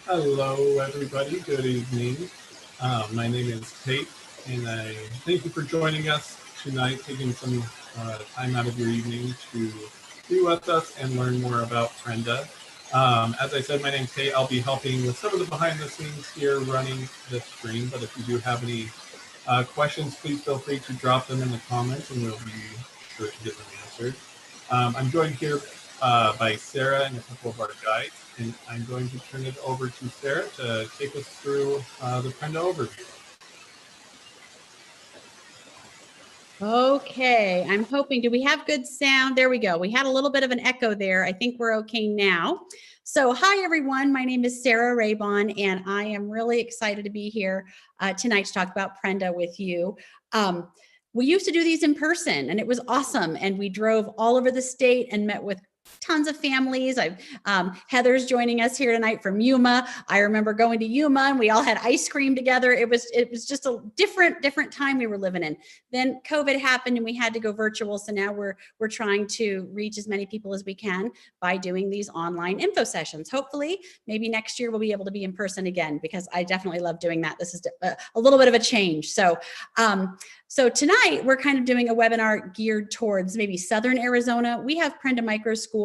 Hello, everybody. Good evening. My name is Tate, and I thank you for joining us tonight, taking some time out of your evening to be with us and learn more about Prenda. As I said, my name's Tate. I'll be helping with some of the behind the scenes here running the stream, but if you do have any questions, please feel free to drop them in the comments and we'll be sure to get them answered. I'm joined here by Sarah and a couple of our guides, and I'm going to turn it over to Sarah to take us through the Prenda overview. Okay, I'm hoping, do we have good sound? There we go. We had a little bit of an echo there. I think we're okay now. So hi, everyone. My name is Sarah Raybon, and I am really excited to be here tonight to talk about Prenda with you. We used to do these in person, and it was awesome. And we drove all over the state and met with tons of families. Heather's joining us here tonight from Yuma. I remember going to Yuma and we all had ice cream together. It was just a different time we were living in. Then COVID happened and we had to go virtual. So now we're trying to reach as many people as we can by doing these online info sessions. Hopefully, maybe next year we'll be able to be in person again, because I definitely love doing that. This is a little bit of a change. So tonight we're kind of doing a webinar geared towards maybe Southern Arizona. We have Prenda microschools,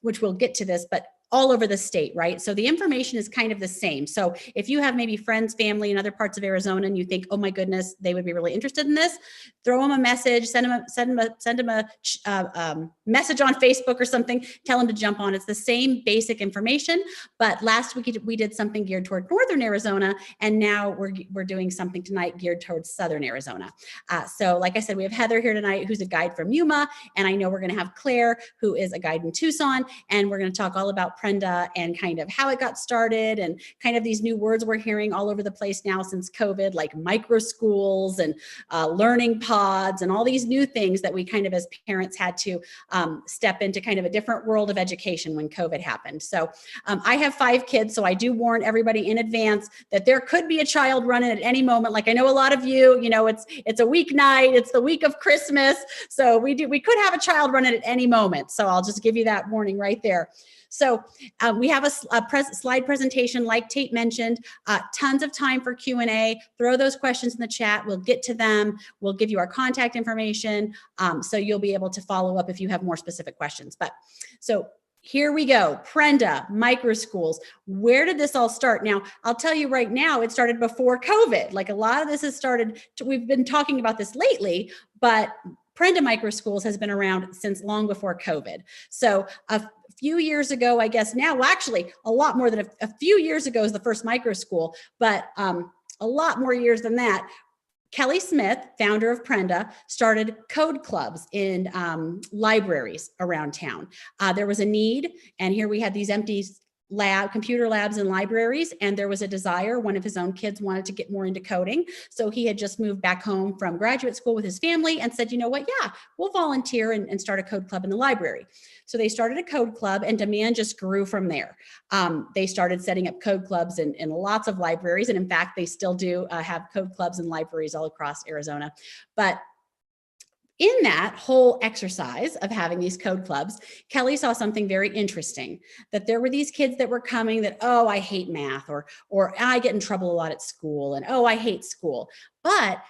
which we'll get to this, but all over the state, right? So the information is kind of the same. So if you have maybe friends, family in other parts of Arizona and you think, oh my goodness, they would be really interested in this, throw them a message, send them a message on Facebook or something, tell them to jump on. It's the same basic information, but last week we did something geared toward Northern Arizona, and now we're doing something tonight geared towards Southern Arizona. So like I said, we have Heather here tonight, who's a guide from Yuma, and I know we're gonna have Claire, who is a guide in Tucson, and we're gonna talk all about Prenda and kind of how it got started and kind of these new words we're hearing all over the place now since COVID, like microschools and learning pods and all these new things that we kind of as parents had to step into kind of a different world of education when COVID happened. So I have 5 kids, so I do warn everybody in advance that there could be a child running at any moment. Like I know a lot of you know, it's a weeknight, it's the week of Christmas, so we could have a child running at any moment. So I'll just give you that warning right there. So we have a slide presentation, like Tate mentioned, tons of time for Q&A. Throw those questions in the chat. We'll get to them. We'll give you our contact information. So you'll be able to follow up if you have more specific questions. But so here we go. Prenda, microschools. Where did this all start? Now, I'll tell you right now, it started before COVID. Like a lot of this has started, we've been talking about this lately, but Prenda microschools has been around since long before COVID. So a few years ago, I guess now, well, actually a lot more than a few years ago is the first microschool, but a lot more years than that. Kelly Smith, founder of Prenda, started code clubs in libraries around town. There was a need, and here we had these empty computer labs and libraries, and there was a desire. One of his own kids wanted to get more into coding, so he had just moved back home from graduate school with his family and said, you know what, yeah, we'll volunteer and start a code club in the library. So they started a code club, and demand just grew from there. They started setting up code clubs in lots of libraries, and in fact, they still do have code clubs in libraries all across Arizona. But in that whole exercise of having these code clubs, Kelly saw something very interesting, that there were these kids that were coming that, oh, I hate math, or I get in trouble a lot at school, and oh, I hate school. But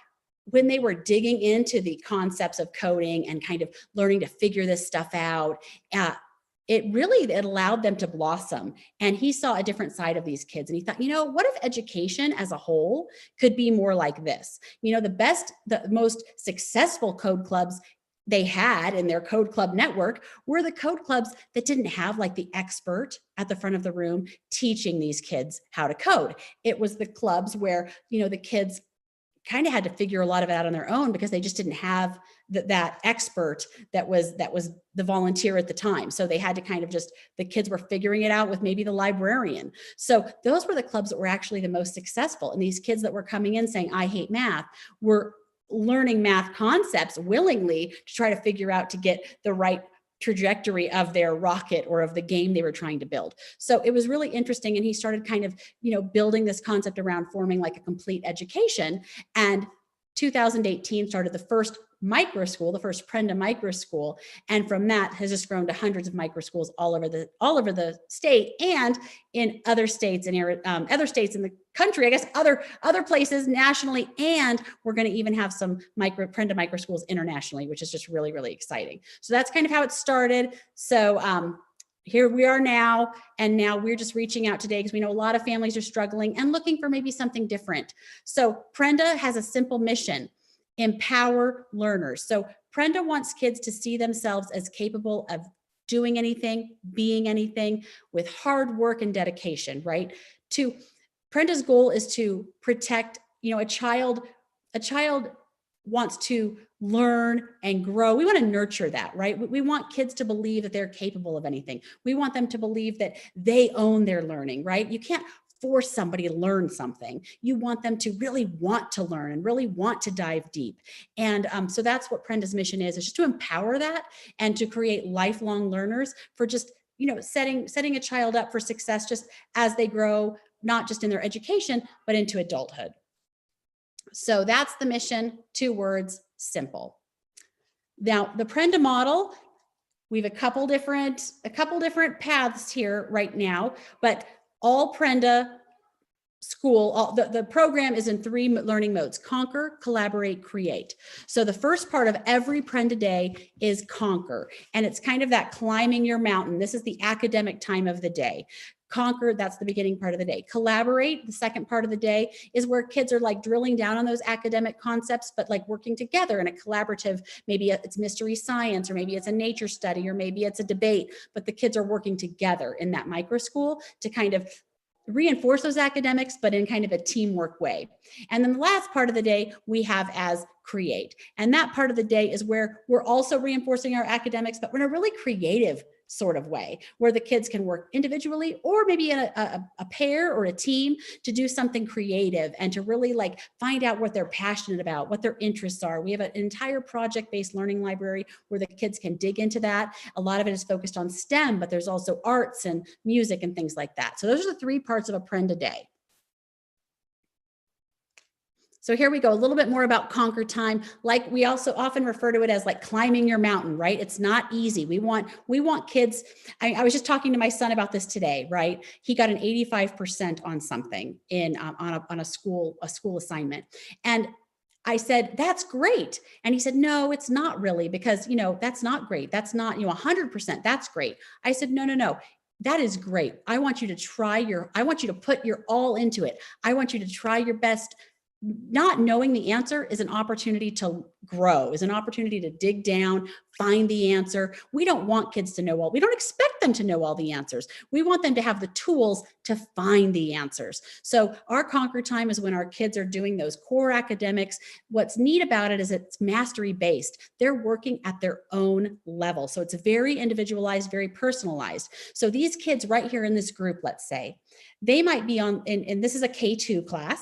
when they were digging into the concepts of coding and kind of learning to figure this stuff out, it allowed them to blossom. And he saw a different side of these kids. And he thought, you know, what if education as a whole could be more like this? You know, the most successful code clubs they had in their code club network were the code clubs that didn't have like the expert at the front of the room teaching these kids how to code. It was the clubs where, you know, the kids kind of had to figure a lot of it out on their own because they just didn't have that expert that was the volunteer at the time. So they had to kind of the kids were figuring it out with maybe the librarian. So those were the clubs that were actually the most successful. And these kids that were coming in saying, I hate math, were learning math concepts willingly to try to figure out to get the right trajectory of their rocket or of the game they were trying to build. So it was really interesting. And he started kind of, you know, building this concept around forming like a complete education. And 2018 started the first microschool, the first Prenda microschool, and from that has just grown to hundreds of microschools all over the state and in other states and other states in the country, I guess other places nationally, and we're going to even have some Prenda microschools internationally, which is just really, really exciting. So that's kind of how it started. So here we are now, and now we're just reaching out today because we know a lot of families are struggling and looking for maybe something different. So Prenda has a simple mission: empower learners. So Prenda wants kids to see themselves as capable of doing anything, being anything with hard work and dedication, right? Prenda's goal is to protect, a child wants to learn and grow. We want to nurture that, right? We want kids to believe that they're capable of anything. We want them to believe that they own their learning, right? You can't force somebody to learn something. You want them to really want to learn and really want to dive deep. And so that's what Prenda's mission is just to empower that and to create lifelong learners for just, setting a child up for success just as they grow, not just in their education, but into adulthood. So that's the mission, 2 words, simple. Now, the Prenda model, we have a couple different paths here right now, but all Prenda school, the program is in 3 learning modes: conquer, collaborate, create. So the first part of every Prenda day is conquer, and it's kind of that climbing your mountain. This is the academic time of the day. Conquer, that's the beginning part of the day. Collaborate, the second part of the day, is where kids are like drilling down on those academic concepts, but like working together in a collaborative, maybe it's mystery science, or maybe it's a nature study, or maybe it's a debate, but the kids are working together in that micro school to kind of reinforce those academics, but in kind of a teamwork way. And then the last part of the day we have as create. And that part of the day is where we're also reinforcing our academics, but we're in a really creative sort of way, where the kids can work individually or maybe in a pair or a team to do something creative and to really like find out what they're passionate about, what their interests are. We have an entire project-based learning library where the kids can dig into that. A lot of it is focused on STEM, but there's also arts and music and things like that. So those are the 3 parts of a Prenda day. So here we go, a little bit more about conquer time. Like we also often refer to it as like climbing your mountain, right? It's not easy. We want kids. I was just talking to my son about this today, right? He got an 85% on something on a school assignment. And I said, that's great. And he said, no, it's not really, because, that's not great. That's not, 100%, that's great. I said, no. That is great. I want you to put your all into it. I want you to try your best. Not knowing the answer is an opportunity to grow, is an opportunity to dig down, find the answer. We don't want kids to know we don't expect them to know all the answers. We want them to have the tools to find the answers. So our conquer time is when our kids are doing those core academics. What's neat about it is it's mastery based. They're working at their own level. So it's very individualized, very personalized. So these kids right here in this group, let's say, they might be and this is a K2 class.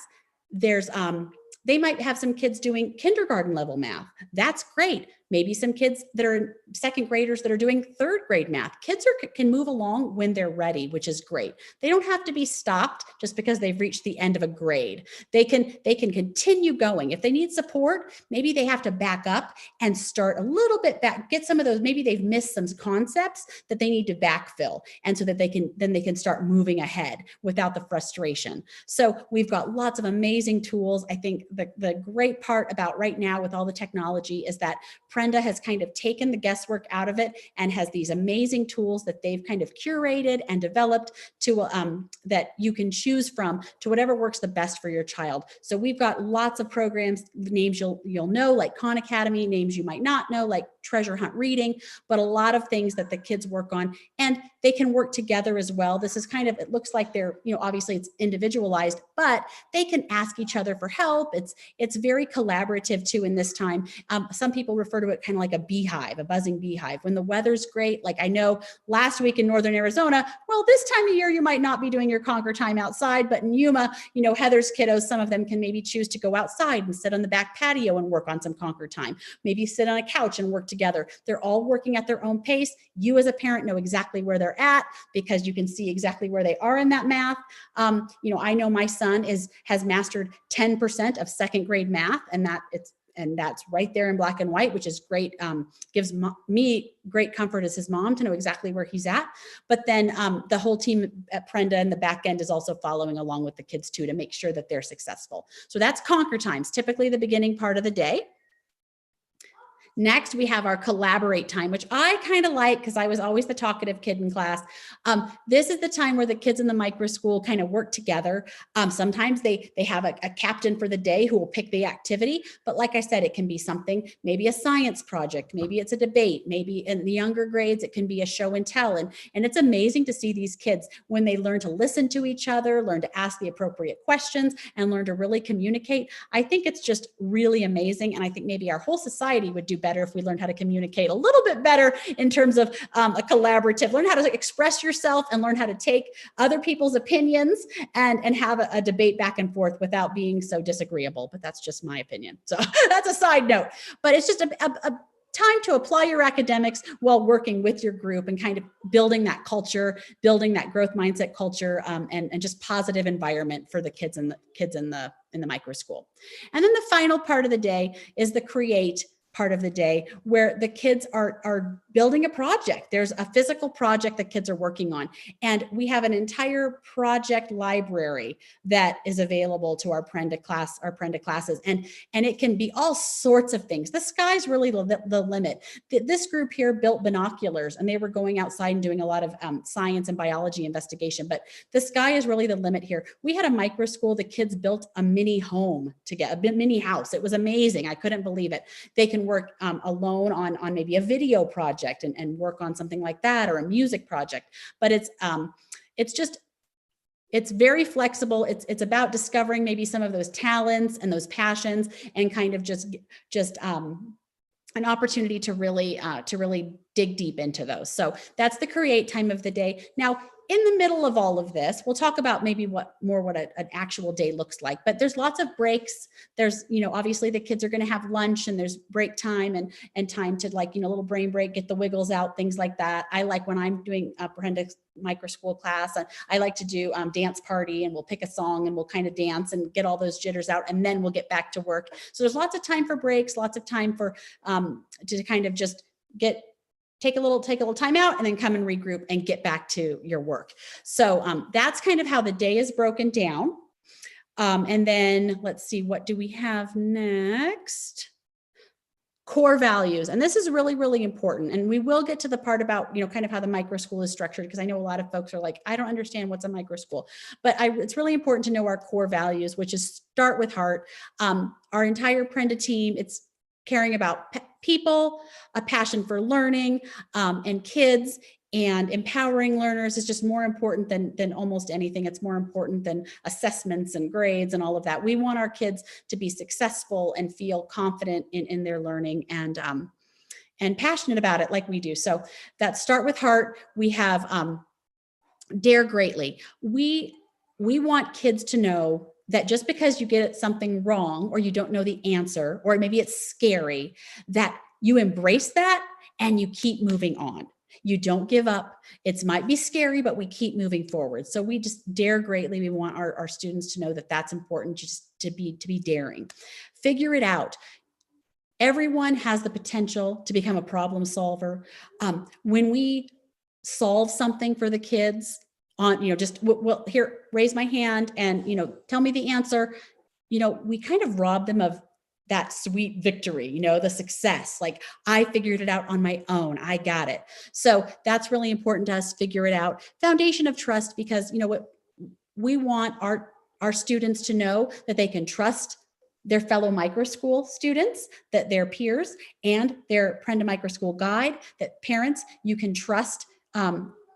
They might have some kids doing kindergarten level math. That's great. Maybe some kids that are 2nd graders that are doing 3rd grade math. Kids can move along when they're ready, which is great. They don't have to be stopped just because they've reached the end of a grade. They can continue going. If they need support, maybe they have to back up and start a little bit back, get some of those, maybe they've missed some concepts that they need to backfill. And so that they can start moving ahead without the frustration. So we've got lots of amazing tools. I think the great part about right now with all the technology is that Prenda has kind of taken the guesswork out of it and has these amazing tools that they've kind of curated and developed to that you can choose from to whatever works the best for your child. So we've got lots of programs, names you'll know, like Khan Academy, names you might not know, like Treasure Hunt Reading, but a lot of things that the kids work on, and they can work together as well. This is kind of, it looks like they're, obviously it's individualized, but they can ask each other for help. It's very collaborative too in this time. Some people refer to it kind of like a beehive, a buzzing beehive. When the weather's great, like I know last week in Northern Arizona, well, this time of year, you might not be doing your conquer time outside, but in Yuma, Heather's kiddos, some of them can maybe choose to go outside and sit on the back patio and work on some conquer time. Maybe sit on a couch and work together together. They're all working at their own pace. You as a parent know exactly where they're at because you can see exactly where they are in that math. I know my son has mastered 10% of second grade math, and that's right there in black and white, which is great. Gives me great comfort as his mom to know exactly where he's at. But then the whole team at Prenda and the back end is also following along with the kids too, to make sure that they're successful. So that's conquer times, typically the beginning part of the day. Next, we have our collaborate time, which I kind of like because I was always the talkative kid in class. This is the time where the kids in the micro school kind of work together. Sometimes they have a captain for the day who will pick the activity. But like I said, it can be something, maybe a science project, maybe it's a debate, maybe in the younger grades, it can be a show and tell. And it's amazing to see these kids when they learn to listen to each other, learn to ask the appropriate questions, and learn to really communicate. I think it's just really amazing. And I think maybe our whole society would do better if we learned how to communicate a little bit better in terms of a collaborative, learn how to express yourself and learn how to take other people's opinions and have a debate back and forth without being so disagreeable. But that's just my opinion. So that's a side note, but it's just a time to apply your academics while working with your group and kind of building that culture, building that growth mindset culture, and just positive environment for the kids in the micro school. And then the final part of the day is the create part of the day, where the kids are building a project. There's a physical project that kids are working on. And we have an entire project library that is available to our Prenda classes. And it can be all sorts of things. The sky's really the limit. This group here built binoculars, and they were going outside and doing a lot of science and biology investigation. But the sky is really the limit here. We had a micro school. The kids built a mini home a mini house. It was amazing. I couldn't believe it. They can work alone on maybe a video project and work on something like that, or a music project. But it's very flexible. It's about discovering maybe some of those talents and those passions, and kind of just an opportunity to really dig deep into those. So that's the create time of the day. Now, in the middle of all of this, we'll talk about maybe what an actual day looks like, but there's lots of breaks. There's, obviously the kids are going to have lunch, and there's break time and time to little brain break, get the wiggles out, things like that. I like when I'm doing a Prenda micro school class, I like to do dance party, and we'll pick a song and we'll kind of dance and get all those jitters out, and then we'll get back to work. So there's lots of time for breaks, lots of time for to kind of just take a little time out, and then come and regroup and get back to your work. So that's kind of how the day is broken down. And then let's see, what do we have next? Core values. And this is really, really important. And we will get to the part about, kind of how the micro school is structured, because I know a lot of folks are like, I don't understand what's a micro school, but it's really important to know our core values, which is start with heart. Our entire Prenda team, it's caring about people, a passion for learning, and kids, and empowering learners is just more important than almost anything. It's more important than assessments and grades and all of that. We want our kids to be successful and feel confident in their learning and passionate about it like we do. So that start with heart. We have dare greatly. We want kids to know that just because you get something wrong, or you don't know the answer, or maybe it's scary, that you embrace that and you keep moving on. You don't give up. It might be scary, but we keep moving forward. So we just dare greatly. We want our students to know that that's important, just to be daring. Figure it out. Everyone has the potential to become a problem solver. When we solve something for the kids, well, here, raise my hand and, tell me the answer. We kind of rob them of that sweet victory, the success, like I figured it out on my own. I got it. So that's really important to us. Figure it out. Foundation of trust, because what we want our students to know, that they can trust their fellow micro school students, that their peers and their Prenda micro school guide, that parents, you can trust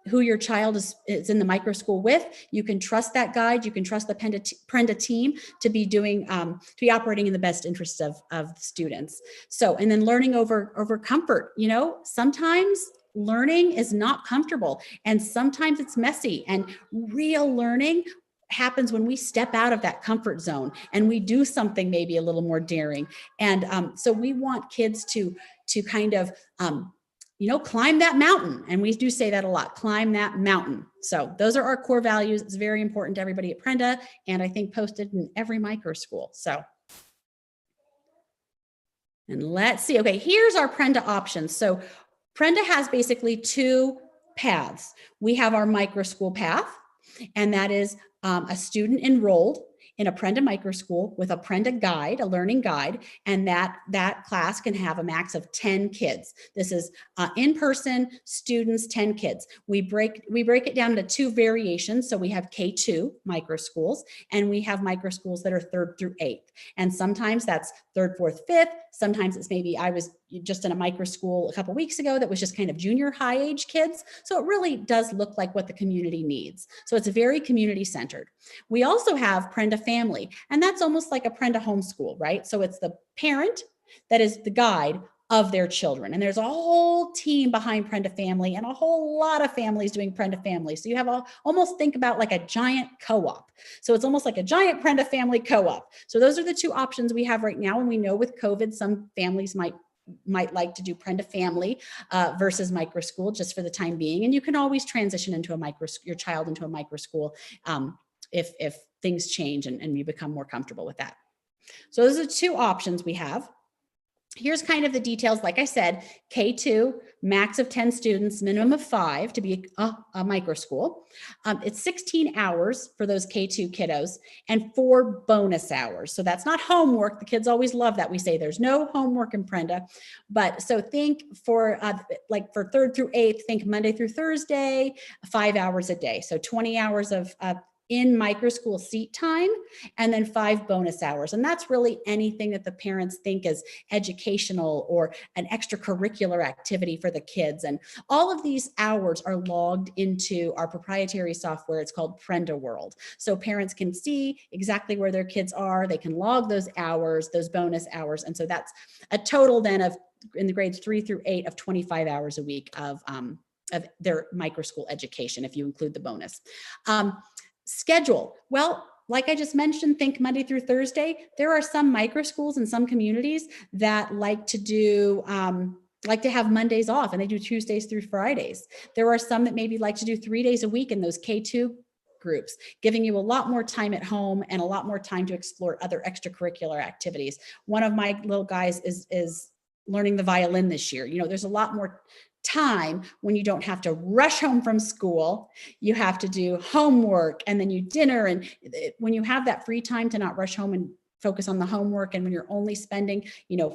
who your child is in the micro school with. You can trust that guide. You can trust the Prenda team to be operating in the best interests of the students. So, and then learning over comfort. Sometimes learning is not comfortable, and sometimes it's messy, and real learning happens when we step out of that comfort zone and we do something maybe a little more daring. And so we want kids to kind of, climb that mountain. And we do say that a lot, climb that mountain. So those are our core values. It's very important to everybody at Prenda, and I think posted in every micro school. So, and let's see. Okay, here's our Prenda options. So Prenda has basically two paths. We have our micro school path, and that is a student enrolled in a Prenda microschool with a Prenda guide, a learning guide, and that class can have a max of 10 kids. This is in-person students, 10 kids. We break it down into two variations. So we have K2 microschools, and we have microschools that are 3rd through 8th. And sometimes that's 3rd, 4th, 5th. Sometimes it's maybe, I was just in a microschool a couple weeks ago that was just kind of junior high age kids. So it really does look like what the community needs. So it's very community centered. We also have Prenda Family, and that's almost like a Prenda homeschool, right? So it's the parent that is the guide of their children. And there's a whole team behind Prenda Family and a whole lot of families doing Prenda Family. So you have almost think about like a giant co-op. So it's almost like a giant Prenda Family co-op. So those are the two options we have right now. And we know with COVID, some families might like to do Prenda Family versus micro school just for the time being. And you can always transition into your child into a micro school if things change and you become more comfortable with that. So those are two options we have. Here's kind of the details. Like I said, K2, max of 10 students, minimum of 5 to be a micro school. It's 16 hours for those K2 kiddos and 4 bonus hours. So that's not homework. The kids always love that. We say there's no homework in Prenda. But so think for 3rd through 8th, think Monday through Thursday, 5 hours a day. So 20 hours of in micro school seat time, and then 5 bonus hours. And that's really anything that the parents think is educational or an extracurricular activity for the kids. And all of these hours are logged into our proprietary software. It's called Prenda World. So parents can see exactly where their kids are. They can log those hours, those bonus hours. And so that's a total then of, in the grades 3 through 8, of 25 hours a week of their micro school education, if you include the bonus. Schedule. Well, like I just mentioned, think Monday through Thursday. There are some micro schools in some communities that like to have Mondays off, and they do Tuesdays through Fridays. There are some that maybe like to do 3 days a week in those K2 groups, giving you a lot more time at home and a lot more time to explore other extracurricular activities. One of my little guys is learning the violin this year. There's a lot more time when you don't have to rush home from school. You have to do homework and then you dinner. And when you have that free time to not rush home and focus on the homework, and when you're only spending,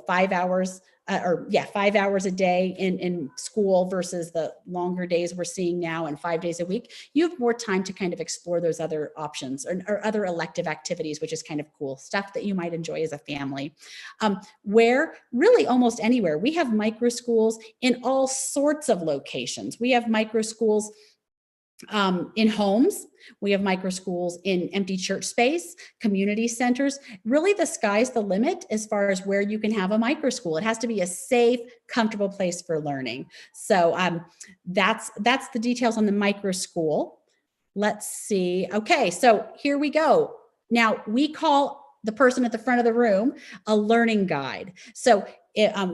5 hours 5 hours a day in school versus the longer days we're seeing now and 5 days a week, you have more time to kind of explore those other options or other elective activities, which is kind of cool stuff that you might enjoy as a family. Where really almost anywhere, we have micro schools in all sorts of locations. We have micro schools in homes. We have micro schools in empty church space, community centers. Really, the sky's the limit as far as where you can have a micro school. It has to be a safe, comfortable place for learning. So that's the details on the micro school. Let's see. Okay, so here we go. Now, we call the person at the front of the room a learning guide. So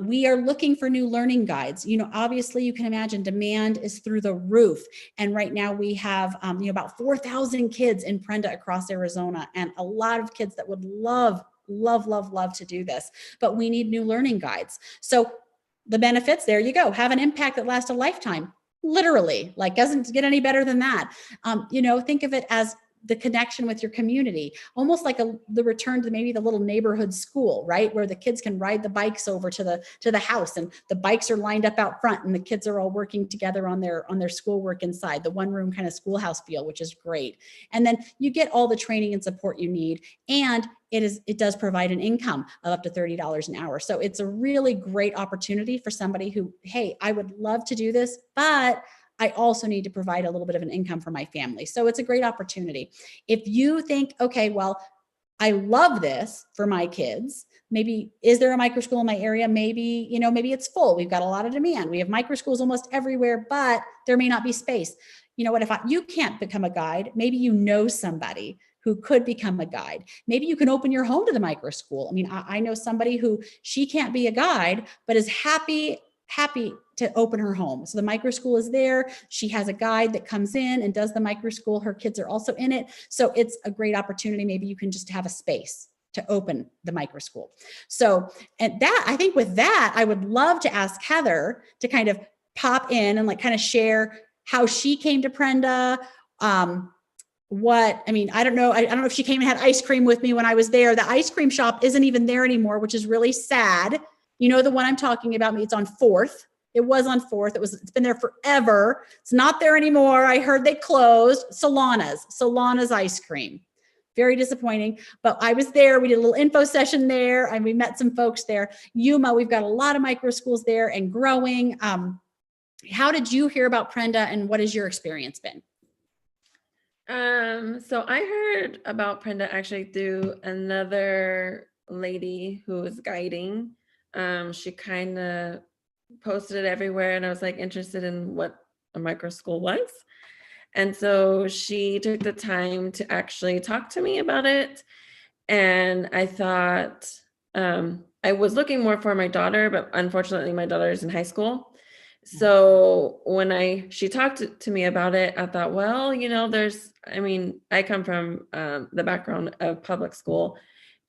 we are looking for new learning guides. Obviously you can imagine demand is through the roof. And right now we have about 4,000 kids in Prenda across Arizona, and a lot of kids that would love to do this, but we need new learning guides. So the benefits, there you go, have an impact that lasts a lifetime. Literally, doesn't get any better than that. Think of it as the connection with your community, almost like the return to maybe the little neighborhood school, right? Where the kids can ride the bikes over to the house, and the bikes are lined up out front, and the kids are all working together on their schoolwork inside, the one room kind of schoolhouse feel, which is great. And then you get all the training and support you need. And it does provide an income of up to $30 an hour. So it's a really great opportunity for somebody who, hey, I would love to do this, but I also need to provide a little bit of an income for my family. So it's a great opportunity. If you think, okay, well, I love this for my kids. Maybe, is there a micro school in my area? Maybe, maybe it's full. We've got a lot of demand. We have micro schools almost everywhere, but there may not be space. You know what, you can't become a guide, maybe somebody who could become a guide. Maybe you can open your home to the micro school. I mean, I know somebody who she can't be a guide, but is happy to open her home. So the micro school is there. She has a guide that comes in and does the micro school. Her kids are also in it. So it's a great opportunity. Maybe you can just have a space to open the micro school. So, and that, I think with that, I would love to ask Heather to kind of pop in and like kind of share how she came to Prenda. I don't know. I don't know if she came and had ice cream with me when I was there. The ice cream shop isn't even there anymore, which is really sad. You know, the one I'm talking about, it's on 4th. It was on 4th. It's been there forever. It's not there anymore. I heard they closed. Solana's ice cream. Very disappointing, but I was there. We did a little info session there and we met some folks there. Yuma, we've got a lot of micro schools there and growing. How did you hear about Prenda and what has your experience been? So I heard about Prenda actually through another lady who was guiding. She kind of posted it everywhere and I was like interested in what a micro school was. And so she took the time to actually talk to me about it. And I thought, I was looking more for my daughter, but unfortunately my daughter is in high school. So when she talked to me about it, I thought, well, you know, I come from the background of public school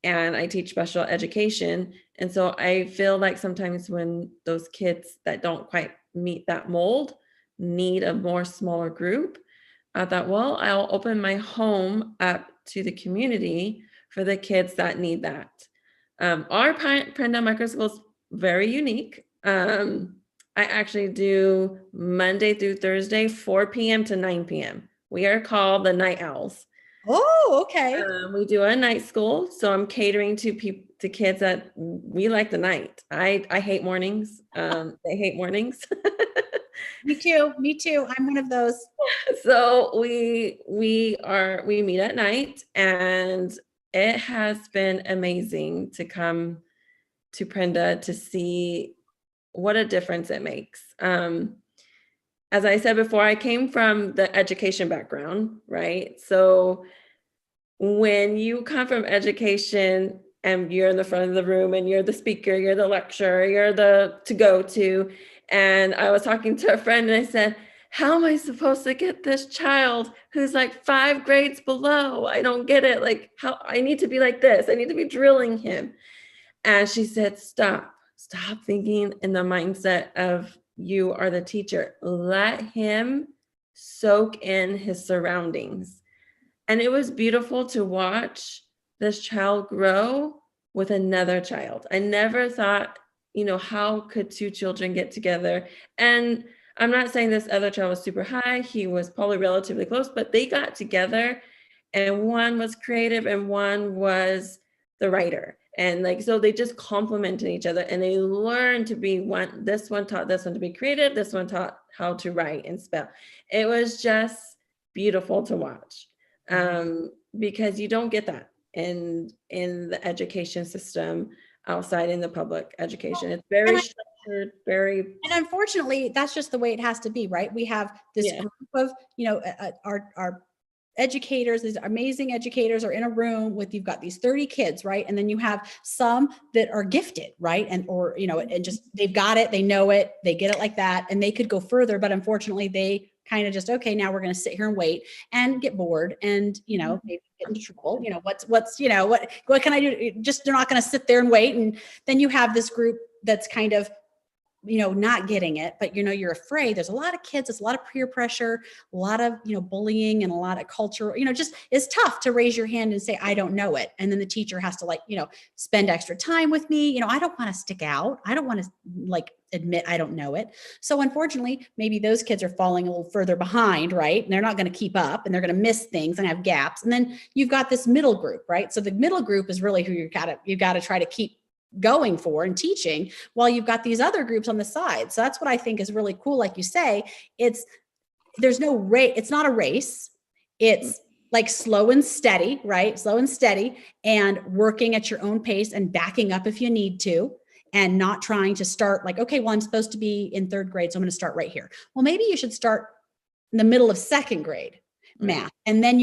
and I teach special education. And so I feel like sometimes when those kids that don't quite meet that mold need a more smaller group, I thought, well, I'll open my home up to the community for the kids that need that. Our Prenda micro school is very unique. I actually do Monday through Thursday, 4 p.m. to 9 p.m. We are called the Night Owls. Oh, okay. We do a night school. So I'm catering to kids that we like the night. I hate mornings. They hate mornings. Me too. I'm one of those. So we meet at night and it has been amazing to come to Prenda to see what a difference it makes. As I said before, I came from the education background, right? So when you come from education and you're in the front of the room and you're the speaker, you're the lecturer, you're the to go to. And I was talking to a friend and I said, how am I supposed to get this child who's like 5 grades below? I don't get it. Like how I need to be like this. I need to be drilling him. And she said, stop thinking in the mindset of you are the teacher. Let him soak in his surroundings. And it was beautiful to watch this child grow with another child. I never thought, you know, how could 2 children get together? And I'm not saying this other child was super high. He was probably relatively close, but they got together and one was creative and one was the writer. And like, so they just complemented each other and they learned to be one. This one taught this one to be creative. This one taught how to write and spell. It was just beautiful to watch because you don't get that in the education system outside in the public education. It's very structured, very. And unfortunately, that's just the way it has to be, right? We have this group of, you know, our educators, these amazing educators are in a room with, you've got these 30 kids, right? And then you have some that are gifted, right? And, or, you know, and just, they've got it, they know it, they get it like that, and they could go further, but unfortunately they kind of just, okay, now we're going to sit here and wait and get bored and, you know, maybe get into trouble, you know, what's, you know, what can I do? Just, they're not going to sit there and wait. And then you have this group that's kind of, you know, not getting it, but, you know, you're afraid. There's a lot of kids, there's a lot of peer pressure, a lot of, you know, bullying and a lot of culture, you know, just it's tough to raise your hand and say, I don't know it. And then the teacher has to like, you know, spend extra time with me. You know, I don't want to stick out. I don't want to like admit I don't know it. So unfortunately, maybe those kids are falling a little further behind, right? And they're not going to keep up and they're going to miss things and have gaps. And then you've got this middle group, right? So the middle group is really who you got to try to keep going for and teaching while you've got these other groups on the side. So that's what I think is really cool. Like you say, there's no race. It's not a race. It's like slow and steady, right? Slow and steady and working at your own pace and backing up if you need to, and not trying to start like, okay, well, I'm supposed to be in 3rd grade, so I'm going to start right here. Well, maybe you should start in the middle of 2nd grade. math. And then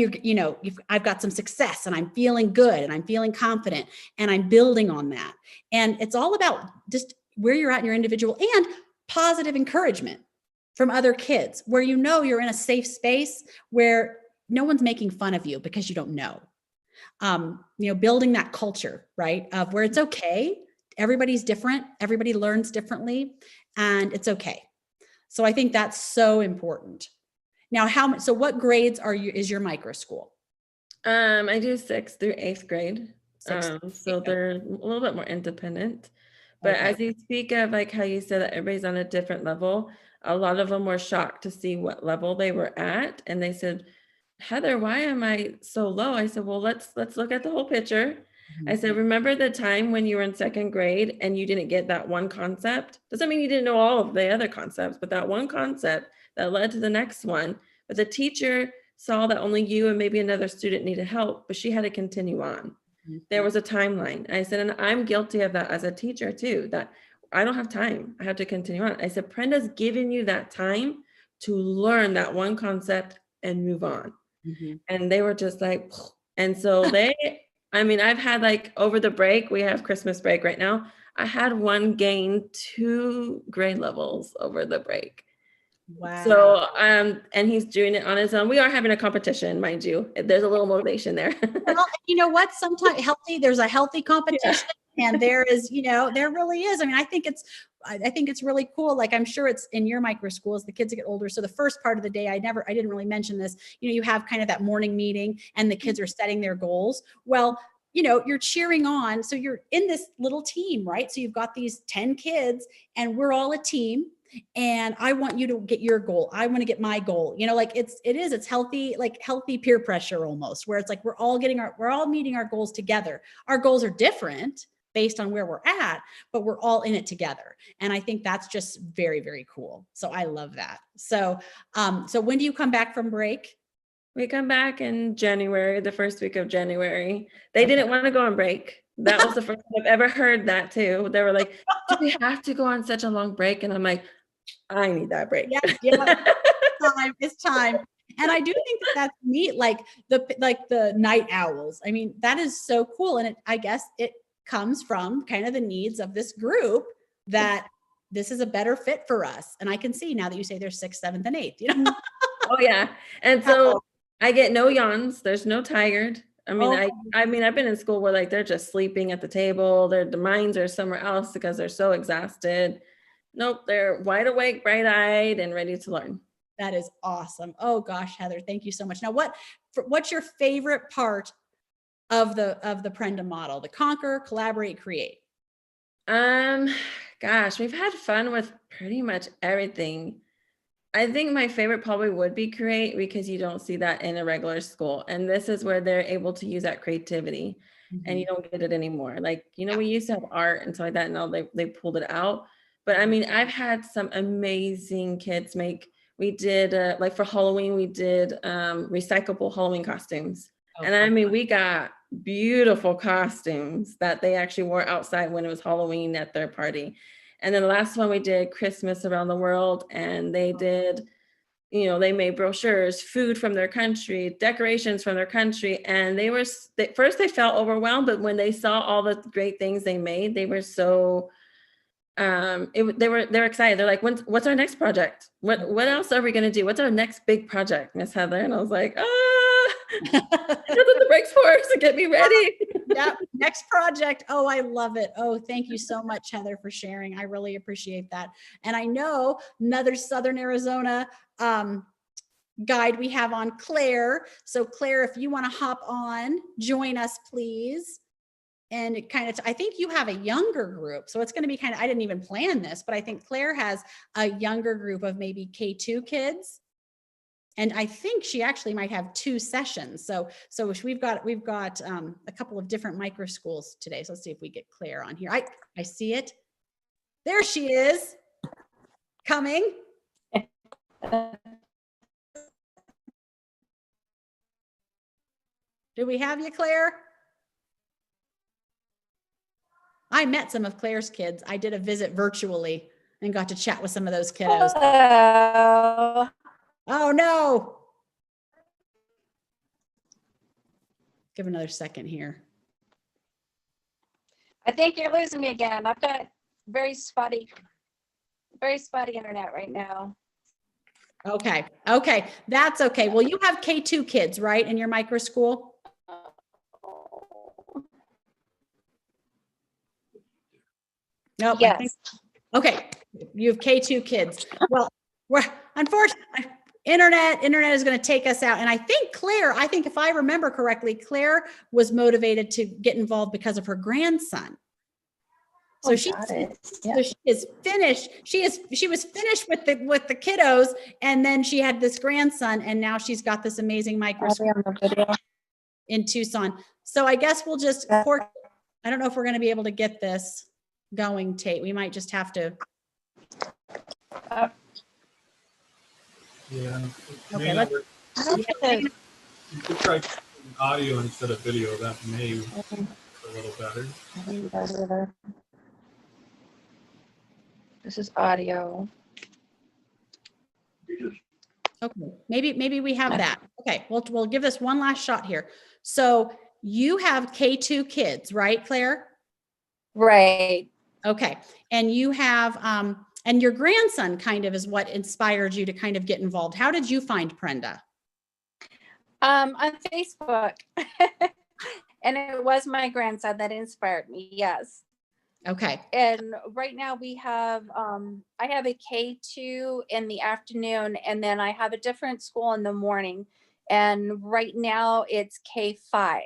I've got some success and I'm feeling good and I'm feeling confident and I'm building on that. And it's all about just where you're at in your individual and positive encouragement from other kids where you're in a safe space where no one's making fun of you because you don't know. Building that culture, right, of where it's okay. Everybody's different. Everybody learns differently, and it's okay. So I think that's so important. Now, so what grades is your micro school? I do 6th through 8th grade. So they're a little bit more independent. But okay. as you speak of like how you said that everybody's on a different level, a lot of them were shocked to see what level they were at. And they said, Heather, why am I so low? I said, well, let's look at the whole picture. I said, remember the time when you were in 2nd grade and you didn't get that one concept? Doesn't mean you didn't know all of the other concepts, but that one concept that led to the next one. But the teacher saw that only you and maybe another student needed help, but she had to continue on. There was a timeline. I said, and I'm guilty of that as a teacher too, that I don't have time. I have to continue on. I said, Prenda's giving you that time to learn that one concept and move on. And they were just like, and so I've had like over the break, we have Christmas break right now. I had one gain 2 grade levels over the break. Wow. So, and he's doing it on his own. We are having a competition, mind you. There's a little motivation there. Well, you know what? Sometimes there's a healthy competition and there really is. I mean, I think it's really cool. Like, I'm sure it's in your micro school as the kids get older. So the first part of the day, I didn't really mention this, you have kind of that morning meeting and the kids are setting their goals. Well, you're cheering on. So you're in this little team, right? So you've got these 10 kids and we're all a team. And I want you to get your goal. I want to get my goal. It's healthy, like healthy peer pressure almost, where it's like we're all meeting our goals together. Our goals are different based on where we're at, but we're all in it together. And I think that's just very, very cool. So I love that. So, so when do you come back from break? We come back in January, the first week of January. They didn't want to go on break. That was the first time I've ever heard that too. They were like, do we have to go on such a long break? And I'm like, I need that break. Yeah. It's time. And I do think that's neat. Like the night owls. I mean, that is so cool. And I guess it comes from kind of the needs of this group that this is a better fit for us. And I can see now that you say there's 6th, 7th, and 8th, Oh yeah. And so I get no yawns. There's no tired. I mean, I've been in school where like, they're just sleeping at the table. Their minds are somewhere else because they're so exhausted. Nope. They're wide awake, bright eyed, and ready to learn. That is awesome. Oh gosh, Heather, thank you so much. Now, what's your favorite part of the Prenda model? The conquer, collaborate, create. Gosh, we've had fun with pretty much everything. I think my favorite probably would be create, because you don't see that in a regular school. And this is where they're able to use that creativity and you don't get it anymore. Like, we used to have art and stuff like that. And now they pulled it out. But I mean, I've had some amazing kids we did like for Halloween, we did recyclable Halloween costumes. And I mean, we got beautiful costumes that they actually wore outside when it was Halloween at their party. And then the last one we did Christmas around the world, and they did, they made brochures, food from their country, decorations from their country. And first they felt overwhelmed, but when they saw all the great things they made, they were so, they're excited. They're like, what's our next project? What else are we going to do? What's our next big project, Miss Heather? And I was like, that's what the break's for, so get me ready. Yeah, next project. Oh, I love it. Oh, thank you so much, Heather, for sharing. I really appreciate that. And I know another Southern Arizona guide we have on, Claire. So Claire, if you want to hop on, join us, please. And it kind of, I think you have a younger group. So it's going to be kind of, I didn't even plan this, but I think Claire has a younger group of maybe K2 kids. And I think she actually might have 2 sessions. So we've got a couple of different micro schools today. So let's see if we get Claire on here. I see it. There she is, coming. Do we have you, Claire? I met some of Claire's kids. I did a visit virtually and got to chat with some of those kiddos. Hello. Oh no. Give another second here. I think you're losing me again. I've got very spotty internet right now. Okay. Okay. That's okay. Well, you have K2 kids, right? In your micro school? Nope. Yes. Okay. You have K2 kids. Well, we're unfortunately, internet is going to take us out. And I think Claire, if I remember correctly, Claire was motivated to get involved because of her grandson. So she is finished. She was finished with the kiddos, and then she had this grandson, and now she's got this amazing microscope in Tucson. So I guess we'll just I don't know if we're going to be able to get this going, Tate. We might just have to. Yeah. Okay, you could try audio instead of video. That may be a little better. This is audio. Okay, maybe we have that. Okay, we'll give this one last shot here. So you have K2 kids, right, Claire? Right. Okay, and you have and your grandson kind of is what inspired you to kind of get involved. How did you find Prenda? On Facebook. And it was my grandson that inspired me. Yes. Okay. And right now we have, I have a K2 in the afternoon, and then I have a different school in the morning. And right now it's K5.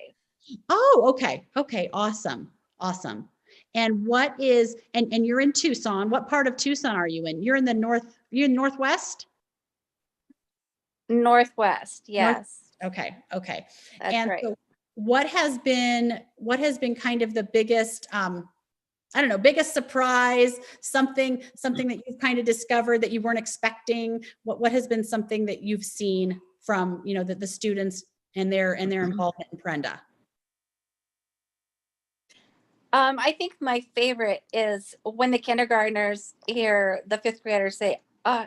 Oh, okay. Okay. Awesome. Awesome. And what is, and you're in Tucson. What part of Tucson are you in? You're in the you're in Northwest? Northwest. Yes. Okay. Okay. That's right. So what has been kind of the biggest, I don't know, biggest surprise, something that you've kind of discovered that you weren't expecting? What has been something that you've seen from, the students and their involvement in Prenda? I think my favorite is when the kindergartners hear the fifth graders say, I'm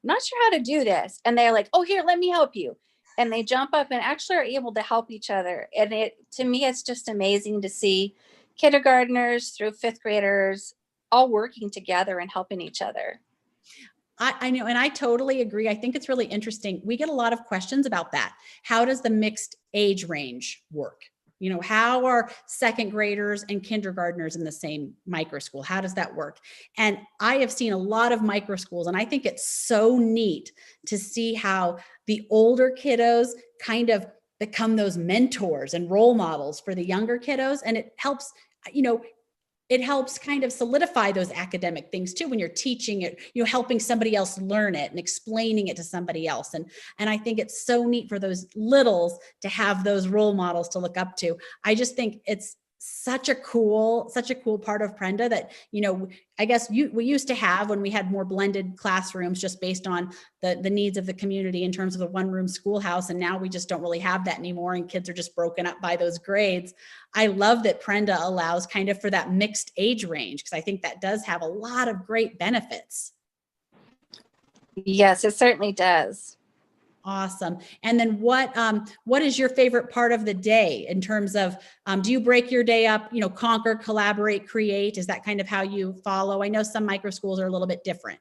not sure how to do this. And they're like, oh, here, let me help you. And they jump up and actually are able to help each other. And to me, it's just amazing to see kindergartners through fifth graders all working together and helping each other. I know, and I totally agree. I think it's really interesting. We get a lot of questions about that. How does the mixed age range work? How are second graders and kindergartners in the same micro school? How does that work? And I have seen a lot of micro schools, and I think it's so neat to see how the older kiddos kind of become those mentors and role models for the younger kiddos. And it helps, it helps kind of solidify those academic things too when you're teaching it, helping somebody else learn it and explaining it to somebody else. And I think it's so neat for those littles to have those role models to look up to. I just think it's such a cool part of Prenda that, I guess we used to have when we had more blended classrooms just based on the needs of the community in terms of the one-room schoolhouse. And now we just don't really have that anymore. And kids are just broken up by those grades. I love that Prenda allows kind of for that mixed age range, because I think that does have a lot of great benefits. Yes, it certainly does. Awesome. And then what is your favorite part of the day in terms of, do you break your day up, conquer, collaborate, create? Is that kind of how you follow? I know some micro schools are a little bit different.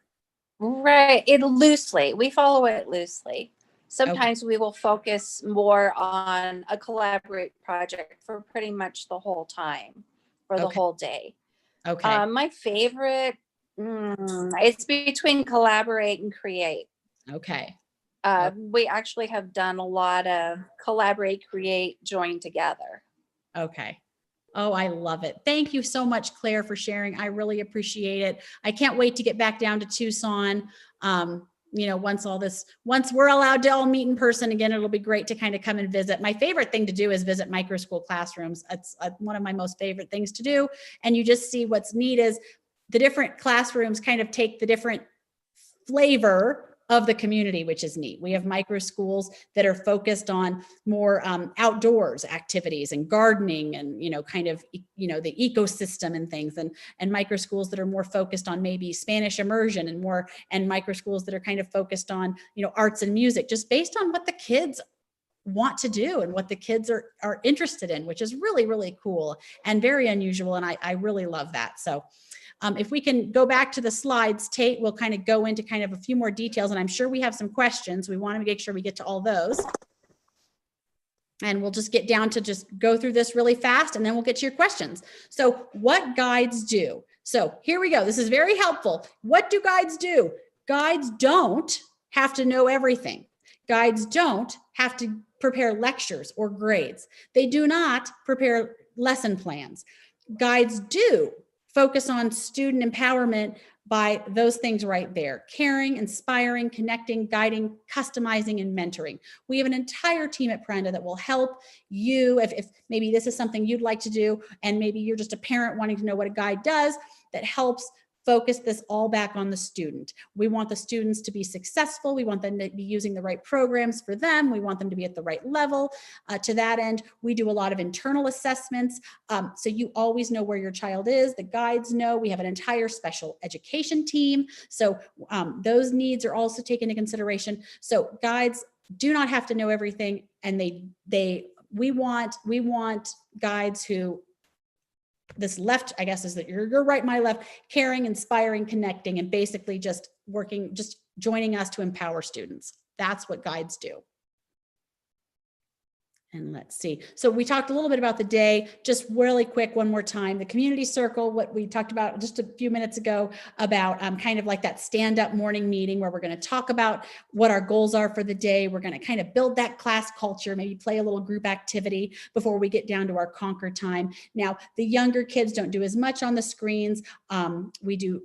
Right. We follow it loosely. Sometimes we will focus more on a collaborate project for pretty much the whole time, for the whole day. Okay. My favorite, it's between collaborate and create. Okay. We actually have done a lot of collaborate, create, join together. Okay. Oh, I love it. Thank you so much, Claire, for sharing. I really appreciate it. I can't wait to get back down to Tucson. Once we're allowed to all meet in person again, it'll be great to kind of come and visit. My favorite thing to do is visit micro school classrooms. It's one of my most favorite things to do. And you just see what's neat is the different classrooms kind of take the different flavor of the community, which is neat. We have micro schools that are focused on more outdoors activities and gardening and, kind of, the ecosystem and things, and micro schools that are more focused on maybe Spanish immersion and micro schools that are kind of focused on, arts and music, just based on what the kids want to do and what the kids are interested in, which is really, really cool and very unusual. And I really love that. So if we can go back to the slides, Tate, we'll kind of go into kind of a few more details, and I'm sure we have some questions. We want to make sure we get to all those. And we'll just get down to just go through this really fast, and then we'll get to your questions. So what guides do? So here we go. This is very helpful. What do guides do? Guides don't have to know everything. Guides don't have to prepare lectures or grades. They do not prepare lesson plans. Guides do focus on student empowerment by those things right there: caring, inspiring, connecting, guiding, customizing, and mentoring. We have an entire team at Prenda that will help you if maybe this is something you'd like to do, and maybe you're just a parent wanting to know what a guide does, that helps focus this all back on the student. We want the students to be successful. We want them to be using the right programs for them. We want them to be at the right level. To that end, we do a lot of internal assessments. So you always know where your child is. The guides know. We have an entire special education team. So those needs are also taken into consideration. So guides do not have to know everything. And we want guides who, this left, I guess, is that you're right, my left, caring, inspiring, connecting, and basically just joining us to empower students. That's what guides do. And let's see. So we talked a little bit about the day, just really quick one more time. The community circle, what we talked about just a few minutes ago about kind of like that stand-up morning meeting where we're going to talk about what our goals are for the day. We're going to kind of build that class culture, maybe play a little group activity before we get down to our conquer time. Now, the younger kids don't do as much on the screens. We do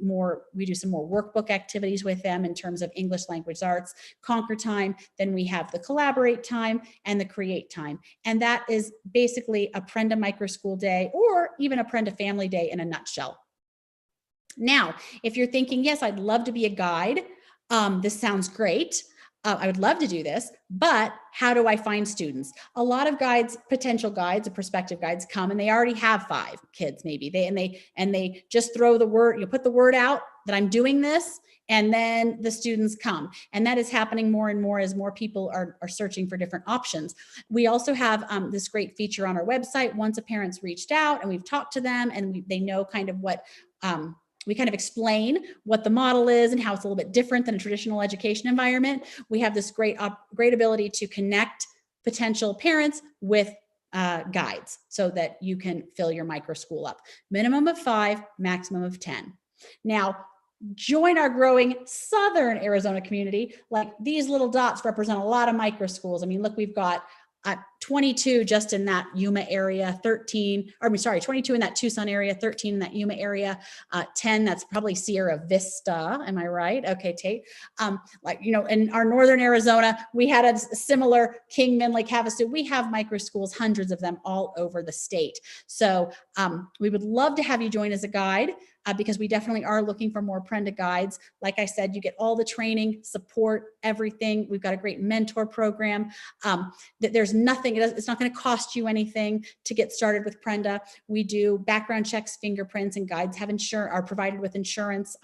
some more workbook activities with them in terms of English language arts, conquer time. Then we have the collaborate time and the create time. And that is basically a Prenda microschool day, or even a Prenda family day in a nutshell. Now, if you're thinking, yes, I'd love to be a guide. This sounds great. I would love to do this, but how do I find students? A lot of guides, potential guides, or prospective guides come and they already have 5 kids, maybe they just throw the word, you put the word out that I'm doing this, and then the students come. And that is happening more and more as more people are searching for different options. We also have this great feature on our website. Once a parent's reached out and we've talked to them and they know kind of what, we kind of explain what the model is and how it's a little bit different than a traditional education environment. We have this great ability to connect potential parents with guides so that you can fill your micro school up. Minimum of 5, maximum of 10. Now, join our growing Southern Arizona community. Like these little dots represent a lot of micro schools. I mean, look, we've got 22 just in that Yuma area, 22 in that Tucson area, 13 in that Yuma area, 10, that's probably Sierra Vista. Am I right? Okay, Tate. In our Northern Arizona, we had a similar Kingman, Lake Havasu. We have micro schools, hundreds of them all over the state. So we would love to have you join as a guide. Because we definitely are looking for more Prenda guides. Like I said, you get all the training, support, everything. We've got a great mentor program. That there's nothing, it's not going to cost you anything to get started with Prenda. We do background checks, fingerprints, and guides are provided with insurance.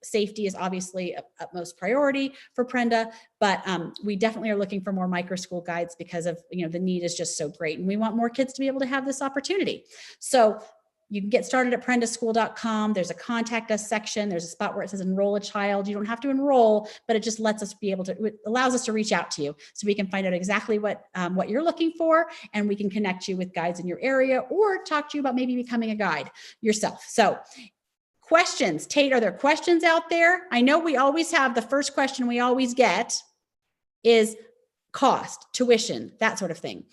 Safety is obviously utmost priority for Prenda, but we definitely are looking for more micro school guides because of the need is just so great, and we want more kids to be able to have this opportunity. So you can get started at prendaschool.com. There's a contact us section. There's a spot where it says enroll a child. You don't have to enroll, but it just lets us it allows us to reach out to you so we can find out exactly what you're looking for, and we can connect you with guides in your area or talk to you about maybe becoming a guide yourself. So questions, Tate, are there questions out there? I know we always have the first question we always get is cost, tuition, that sort of thing.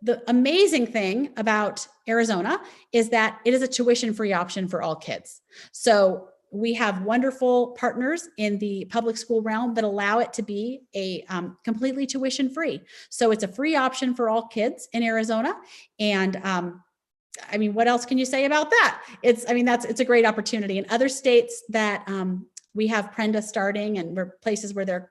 The amazing thing about Arizona is that it is a tuition-free option for all kids. So we have wonderful partners in the public school realm that allow it to be a completely tuition-free. So it's a free option for all kids in Arizona. And what else can you say about that? It's a great opportunity. In other states that we have Prenda starting, and we're places where they're,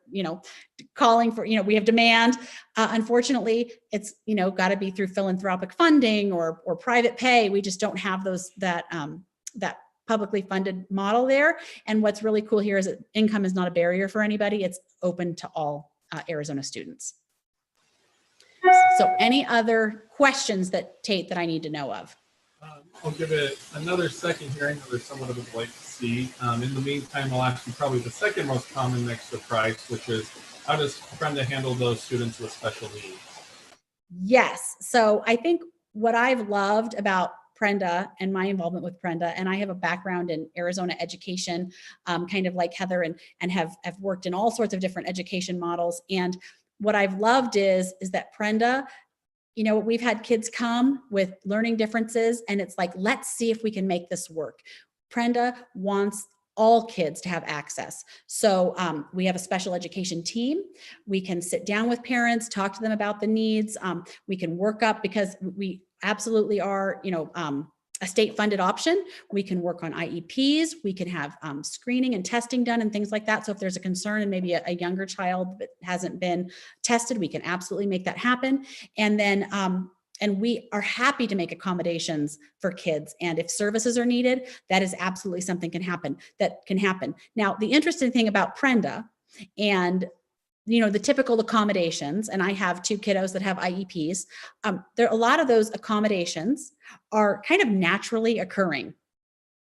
calling for, we have demand. Unfortunately, it's, got to be through philanthropic funding or private pay. We just don't have that publicly funded model there. And what's really cool here is that income is not a barrier for anybody. It's open to all Arizona students. So any other questions that Tate that I need to know of? I'll give it another second here. I know there's someone I would like to see. In the meantime, I'll ask you probably the second most common next to price, which is how does Prenda handle those students with special needs? Yes. So I think what I've loved about Prenda and my involvement with Prenda, and I have a background in Arizona education, kind of like Heather, and have worked in all sorts of different education models. And what I've loved is that Prenda, you know, we've had kids come with learning differences, and it's like, let's see if we can make this work. Prenda wants all kids to have access. So we have a special education team. We can sit down with parents, talk to them about the needs. We can work up, because we absolutely are, you know, a state-funded option. We can work on IEPs. We can have screening and testing done and things like that. So if there's a concern and maybe a younger child that hasn't been tested, we can absolutely make that happen. And then, and we are happy to make accommodations for kids. And if services are needed, that is absolutely something that can happen. Now, the interesting thing about Prenda, and you know, the typical accommodations, and I have 2 kiddos that have IEPs, a lot of those accommodations are kind of naturally occurring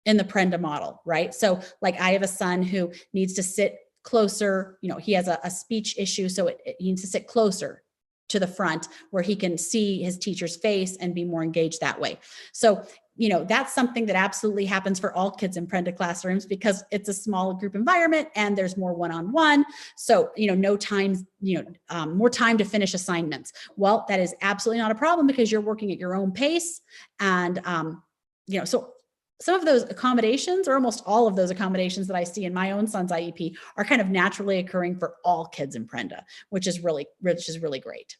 in the Prenda model, right? So like I have a son who needs to sit closer, you know, he has a speech issue, so he needs to sit closer to the front where he can see his teacher's face and be more engaged that way. So, you know, that's something that absolutely happens for all kids in Prenda classrooms, because it's a small group environment and there's more one-on-one. So, you know, more time to finish assignments. Well, that is absolutely not a problem, because you're working at your own pace. And, you know, so some of those accommodations, or almost all of those accommodations that I see in my own son's IEP, are kind of naturally occurring for all kids in Prenda, which is really great.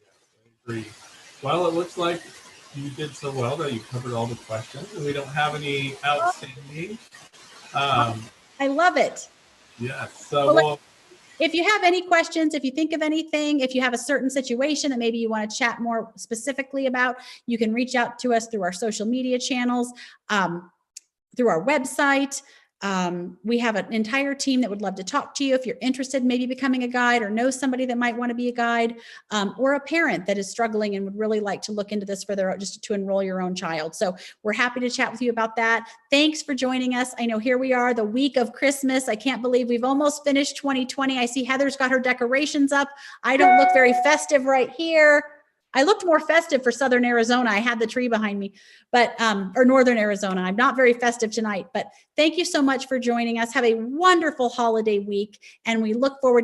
Yes, I agree. Well, it looks like you did so well that you covered all the questions, and we don't have any outstanding. I love it. Yes. So if you have any questions, if you think of anything, if you have a certain situation that maybe you want to chat more specifically about, you can reach out to us through our social media channels, through our website. We have an entire team that would love to talk to you if you're interested in maybe becoming a guide, or know somebody that might want to be a guide, or a parent that is struggling and would really like to look into this further, just to enroll your own child. So we're happy to chat with you about that. Thanks for joining us. I know here we are, the week of Christmas. I can't believe we've almost finished 2020. I see Heather's got her decorations up. I don't look very festive right here. I looked more festive for Southern Arizona. I had the tree behind me, but, or Northern Arizona. I'm not very festive tonight, but thank you so much for joining us. Have a wonderful holiday week, and we look forward